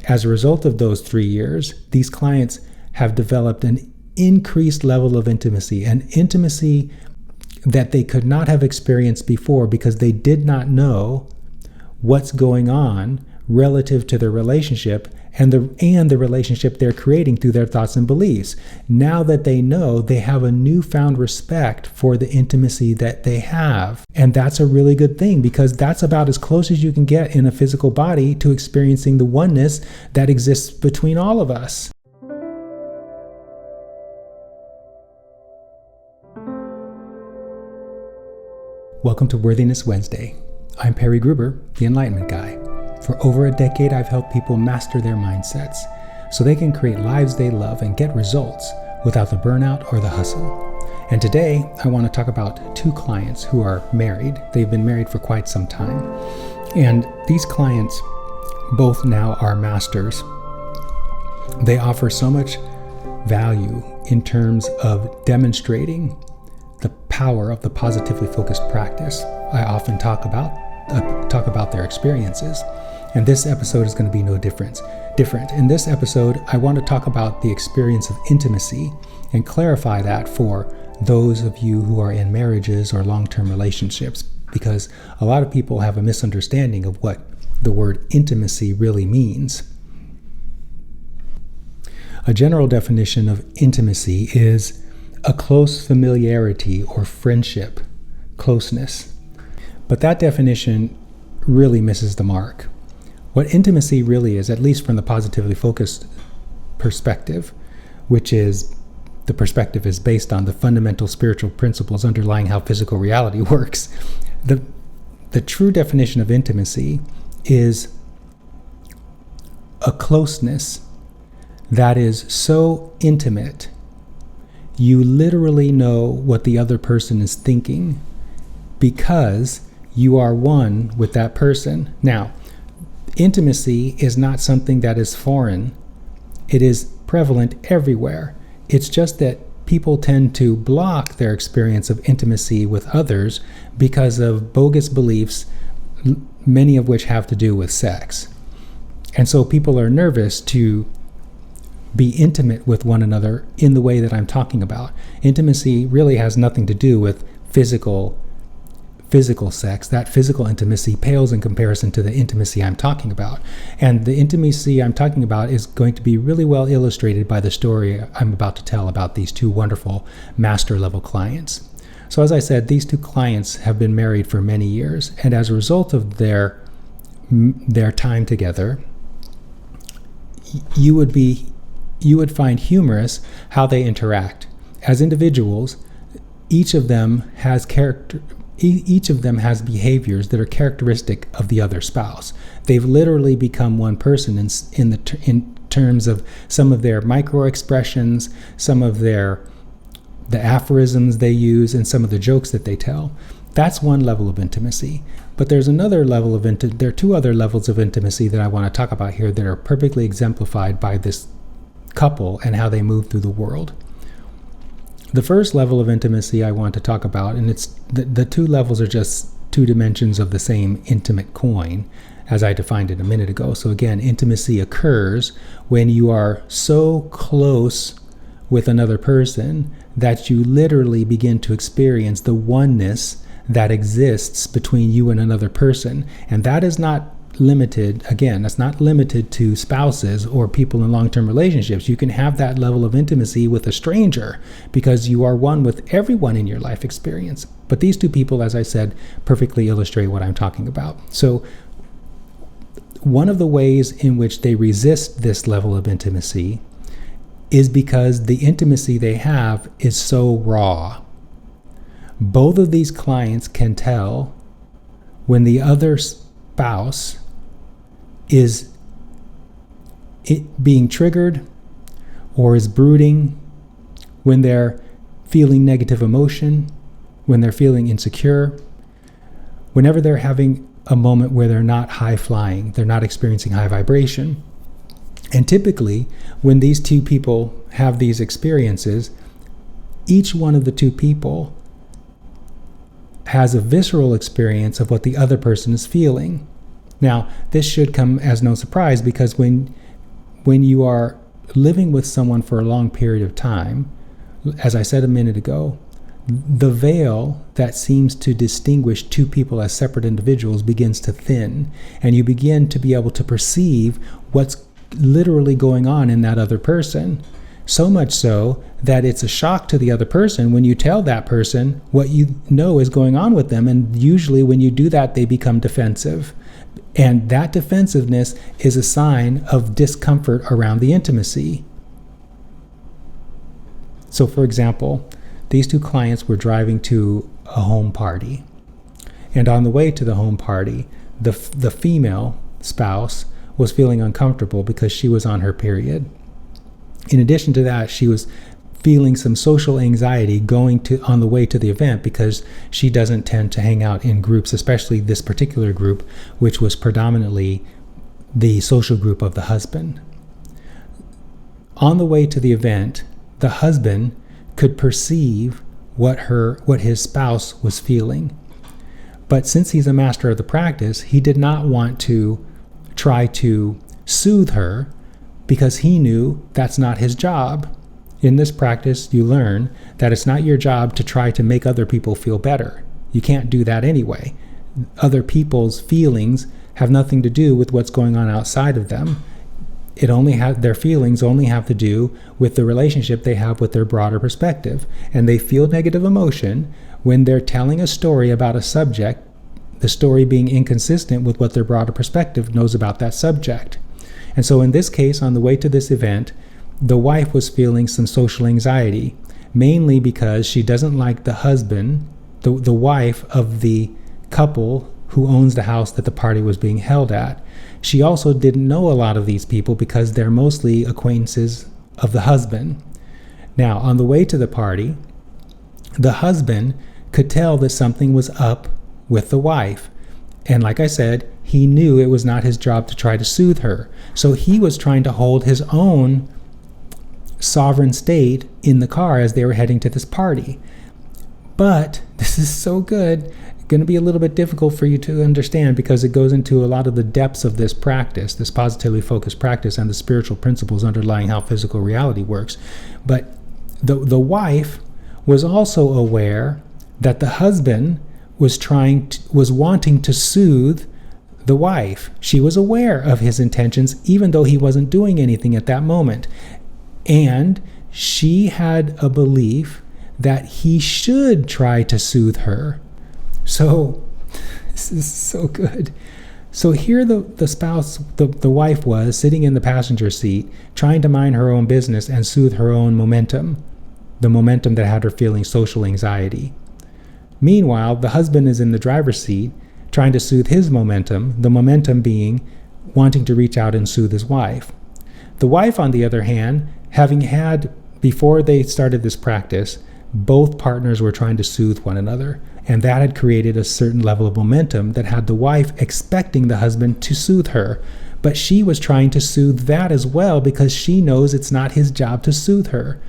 As a result of those 3 years, these clients have developed an increased level of intimacy, an intimacy that they could not have experienced before because they did not know what's going on relative to their relationship and the relationship they're creating through their thoughts and beliefs. Now that they know, they have a newfound respect for the intimacy that they have. And that's a really good thing, because that's about as close as you can get in a physical body to experiencing the oneness that exists between all of us. Welcome to Worthiness Wednesday. I'm Perry Gruber, the Enlightenment Guy. For over a decade, I've helped people master their mindsets so they can create lives they love and get results without the burnout or the hustle. And today, I want to talk about 2 clients who are married. They've been married for quite some time. And these clients both now are masters. They offer so much value in terms of demonstrating the power of the positively focused practice. I often talk about their experiences, and this episode is going to be no different. In this episode, I want to talk about the experience of intimacy and clarify that for those of you who are in marriages or long-term relationships, because a lot of people have a misunderstanding of what the word intimacy really means. A general definition of intimacy is a close familiarity or friendship, closeness. But that definition really misses the mark. What intimacy really is, at least from the positively focused perspective, which is the perspective is based on the fundamental spiritual principles underlying how physical reality works. The true definition of intimacy is a closeness that is so intimate you literally know what the other person is thinking because you are one with that person. Now, intimacy is not something that is foreign. It is prevalent everywhere. It's just that people tend to block their experience of intimacy with others because of bogus beliefs, many of which have to do with sex. And so people are nervous to be intimate with one another in the way that I'm talking about. Intimacy really has nothing to do with physical sex. That physical intimacy pales in comparison to the intimacy I'm talking about. And the intimacy I'm talking about is going to be really well illustrated by the story I'm about to tell about these 2 wonderful master level clients. So as I said, these 2 clients have been married for many years, and as a result of their time together, you would find humorous how they interact. As individuals, each of them has behaviors that are characteristic of the other spouse. They've literally become one person in terms of some of their micro expressions, some of the aphorisms they use, and some of the jokes that they tell. That's one level of intimacy. But there's another level of there are 2 other levels of intimacy that I want to talk about here that are perfectly exemplified by this couple and how they move through the world. The first level of intimacy I want to talk about, and it's the 2 levels are just 2 dimensions of the same intimate coin, as I defined it a minute ago. So again, intimacy occurs when you are so close with another person that you literally begin to experience the oneness that exists between you and another person. And that is not limited, again, that's not limited to spouses or people in long-term relationships. You can have that level of intimacy with a stranger because you are one with everyone in your life experience. But these 2 people, as I said, perfectly illustrate what I'm talking about. So one of the ways in which they resist this level of intimacy is because the intimacy they have is so raw. Both of these clients can tell when the other spouse is being triggered or is brooding, when they're feeling negative emotion, when they're feeling insecure, whenever they're having a moment where they're not high flying, they're not experiencing high vibration. And typically, when these 2 people have these experiences, each one of the 2 people has a visceral experience of what the other person is feeling. Now, this should come as no surprise because when when you are living with someone for a long period of time, as I said a minute ago, the veil that seems to distinguish two people as separate individuals begins to thin, and you begin to be able to perceive what's literally going on in that other person. So much so that it's a shock to the other person when you tell that person what you know is going on with them, and usually when you do that, they become defensive. And that defensiveness is a sign of discomfort around the intimacy. So for example, these two clients were driving to a home party. And on the way to the home party, the female spouse was feeling uncomfortable because she was on her period. In addition to that, she was feeling some social anxiety on the way to the event because she doesn't tend to hang out in groups, especially this particular group, which was predominantly the social group of the husband. On the way to the event, the husband could perceive what his spouse was feeling. But since he's a master of the practice, he did not want to try to soothe her because he knew that's not his job. In this practice, you learn that it's not your job to try to make other people feel better. You can't do that anyway. Other people's feelings have nothing to do with what's going on outside of them. Their feelings only have to do with the relationship they have with their broader perspective. And they feel negative emotion when they're telling a story about a subject, the story being inconsistent with what their broader perspective knows about that subject. And so in this case, on the way to this event, the wife was feeling some social anxiety, mainly because she doesn't like the husband, the wife of the couple who owns the house that the party was being held at. She also didn't know a lot of these people because they're mostly acquaintances of the husband. Now, on the way to the party, the husband could tell that something was up with the wife. And like I said, he knew it was not his job to try to soothe her. So he was trying to hold his own sovereign state in the car as they were heading to this party. But this is so good. Going to be a little bit difficult for you to understand because it goes into a lot of the depths of this practice, this positively focused practice, and the spiritual principles underlying how physical reality works. But the wife was also aware that the husband was wanting to soothe the wife. She was aware of his intentions, even though he wasn't doing anything at that moment. And she had a belief that he should try to soothe her. So, this is so good. So here the spouse, the wife was sitting in the passenger seat, trying to mind her own business and soothe her own momentum, the momentum that had her feeling social anxiety. Meanwhile, the husband is in the driver's seat, trying to soothe his momentum, the momentum being wanting to reach out and soothe his wife. The wife, on the other hand, having had, before they started this practice, both partners were trying to soothe one another, and that had created a certain level of momentum that had the wife expecting the husband to soothe her. But she was trying to soothe that as well because she knows it's not his job to soothe her.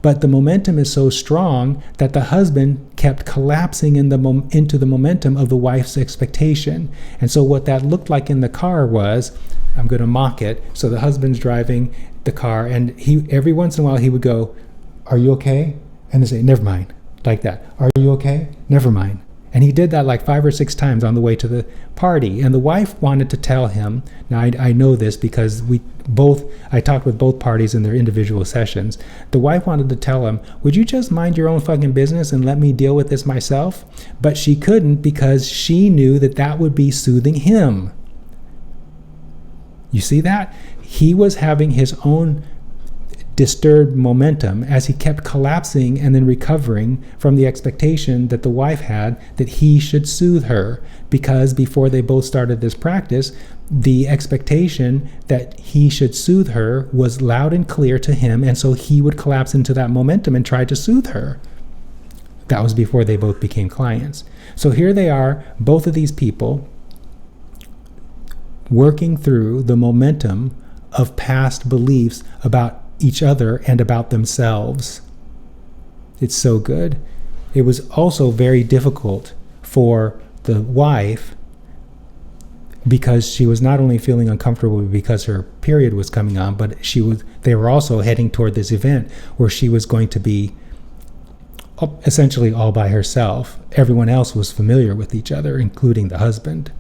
But the momentum is so strong that the husband kept collapsing into the momentum of the wife's expectation. And so what that looked like in the car was, I'm going to mock it, so the husband's driving the car, and he every once in a while he would go, "Are you okay?" And they say, "Never mind," like that. "Are you okay?" "Never mind." And he did that like 5 or 6 times on the way to the party. And the wife wanted to tell him, now I know this because I talked with both parties in their individual sessions. The wife wanted to tell him, "Would you just mind your own fucking business and let me deal with this myself?" But she couldn't because she knew that would be soothing him. You see that? He was having his own disturbed momentum as he kept collapsing and then recovering from the expectation that the wife had that he should soothe her, because before they both started this practice, the expectation that he should soothe her was loud and clear to him, and so he would collapse into that momentum and try to soothe her. That was before they both became clients. So here they are, both of these people, working through the momentum of past beliefs about each other and about themselves. It's so good. It was also very difficult for the wife because she was not only feeling uncomfortable because her period was coming on, but they were also heading toward this event where she was going to be essentially all by herself. Everyone else was familiar with each other, including the husband.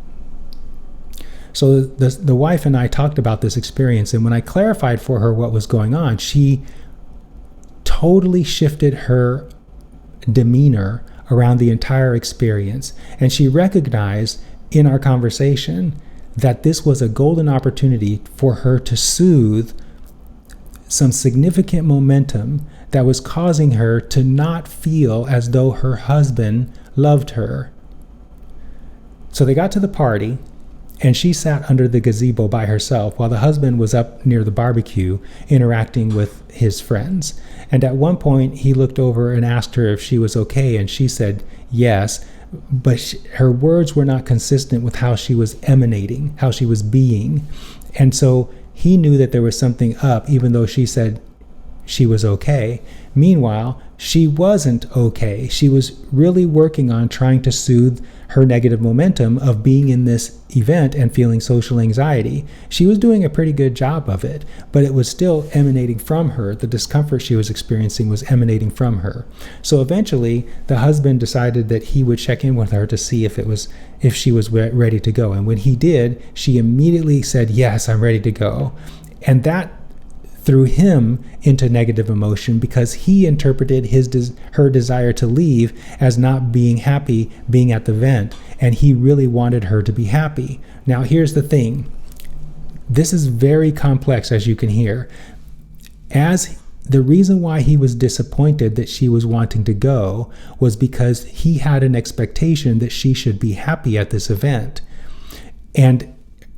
So the wife and I talked about this experience, and when I clarified for her what was going on, she totally shifted her demeanor around the entire experience. And she recognized in our conversation that this was a golden opportunity for her to soothe some significant momentum that was causing her to not feel as though her husband loved her. So they got to the party, and she sat under the gazebo by herself while the husband was up near the barbecue interacting with his friends. And at one point, he looked over and asked her if she was okay, and she said yes, but her words were not consistent with how she was emanating, how she was being. And so he knew that there was something up, even though she said she was okay. Meanwhile, she wasn't okay. She was really working on trying to soothe her negative momentum of being in this event and feeling social anxiety. She was doing a pretty good job of it, but it was still emanating from her. The discomfort she was experiencing was emanating from her. So eventually, the husband decided that he would check in with her to see if she was ready to go. And when he did, she immediately said, "Yes, I'm ready to go." And that threw him into negative emotion because he interpreted her desire to leave as not being happy being at the event, and he really wanted her to be happy. Now, here's the thing. This is very complex, as you can hear. As the reason why he was disappointed that she was wanting to go was because he had an expectation that she should be happy at this event. And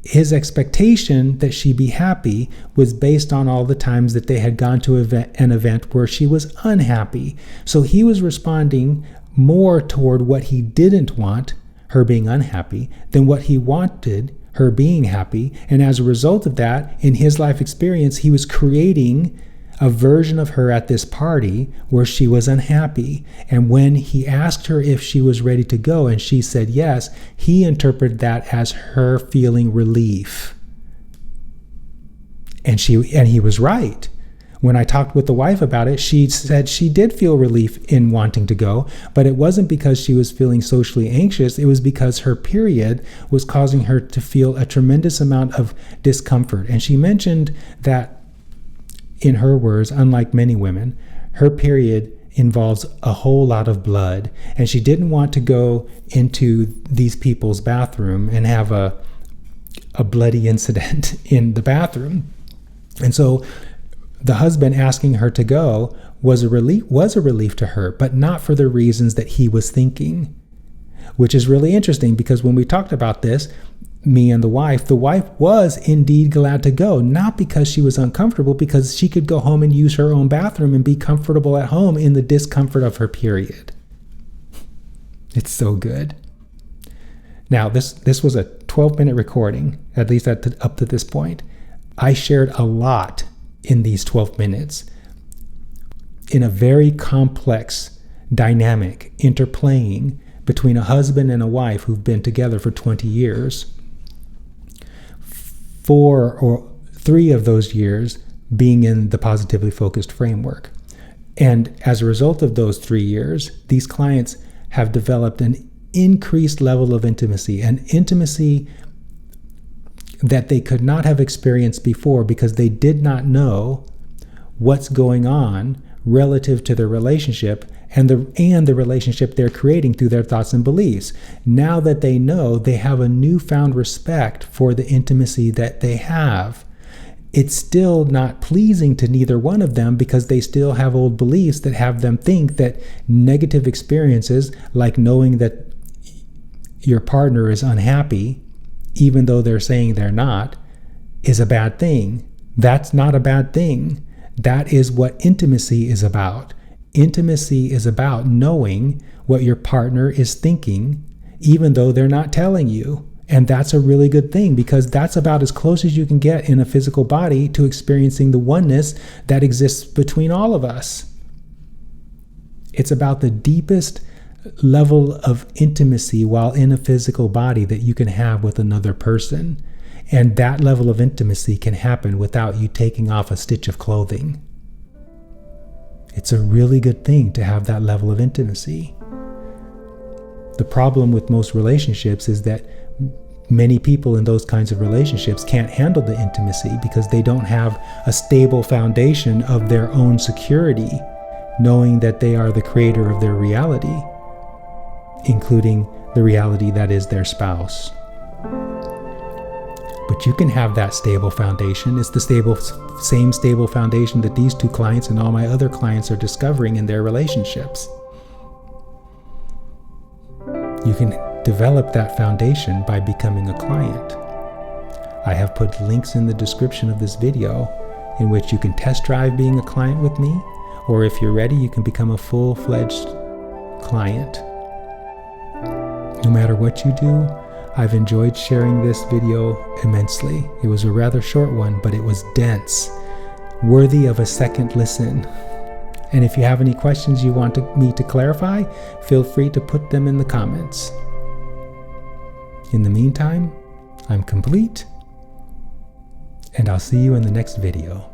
his expectation that she be happy was based on all the times that they had gone to an event where she was unhappy. So he was responding more toward what he didn't want, her being unhappy, than what he wanted, her being happy. And as a result of that, in his life experience, he was creating a version of her at this party where she was unhappy. And when he asked her if she was ready to go and she said yes, he interpreted that as her feeling relief. And he was right. When I talked with the wife about it, she said she did feel relief in wanting to go, but it wasn't because she was feeling socially anxious. It was because her period was causing her to feel a tremendous amount of discomfort. And she mentioned that, in her words, unlike many women, her period involves a whole lot of blood, and she didn't want to go into these people's bathroom and have a bloody incident in the bathroom. And so the husband asking her to go was a relief to her, but not for the reasons that he was thinking, which is really interesting because when we talked about this, me and the wife was indeed glad to go, not because she was uncomfortable, because she could go home and use her own bathroom and be comfortable at home in the discomfort of her period. It's so good. Now, this was a 12-minute recording, at least up to this point. I shared a lot in these 12 minutes in a very complex dynamic interplaying between a husband and a wife who've been together for 20 years. 4 or 3 of those years being in the positively focused framework. And as a result of those 3 years, these clients have developed an increased level of intimacy, an intimacy that they could not have experienced before because they did not know what's going on relative to their relationship and the relationship they're creating through their thoughts and beliefs. Now that they know, they have a newfound respect for the intimacy that they have. It's still not pleasing to neither one of them because they still have old beliefs that have them think that negative experiences, like knowing that your partner is unhappy, even though they're saying they're not, is a bad thing. That's not a bad thing. That is what intimacy is about. Intimacy is about knowing what your partner is thinking, even though they're not telling you. And that's a really good thing because that's about as close as you can get in a physical body to experiencing the oneness that exists between all of us. It's about the deepest level of intimacy while in a physical body that you can have with another person. And that level of intimacy can happen without you taking off a stitch of clothing. It's a really good thing to have that level of intimacy. The problem with most relationships is that many people in those kinds of relationships can't handle the intimacy because they don't have a stable foundation of their own security, knowing that they are the creator of their reality, including the reality that is their spouse. But you can have that stable foundation. It's the same stable foundation that these two clients and all my other clients are discovering in their relationships. You can develop that foundation by becoming a client. I have put links in the description of this video in which you can test drive being a client with me, or if you're ready, you can become a full-fledged client. No matter what you do, I've enjoyed sharing this video immensely. It was a rather short one, but it was dense, worthy of a second listen. And if you have any questions you want me to clarify, feel free to put them in the comments. In the meantime, I'm complete, and I'll see you in the next video.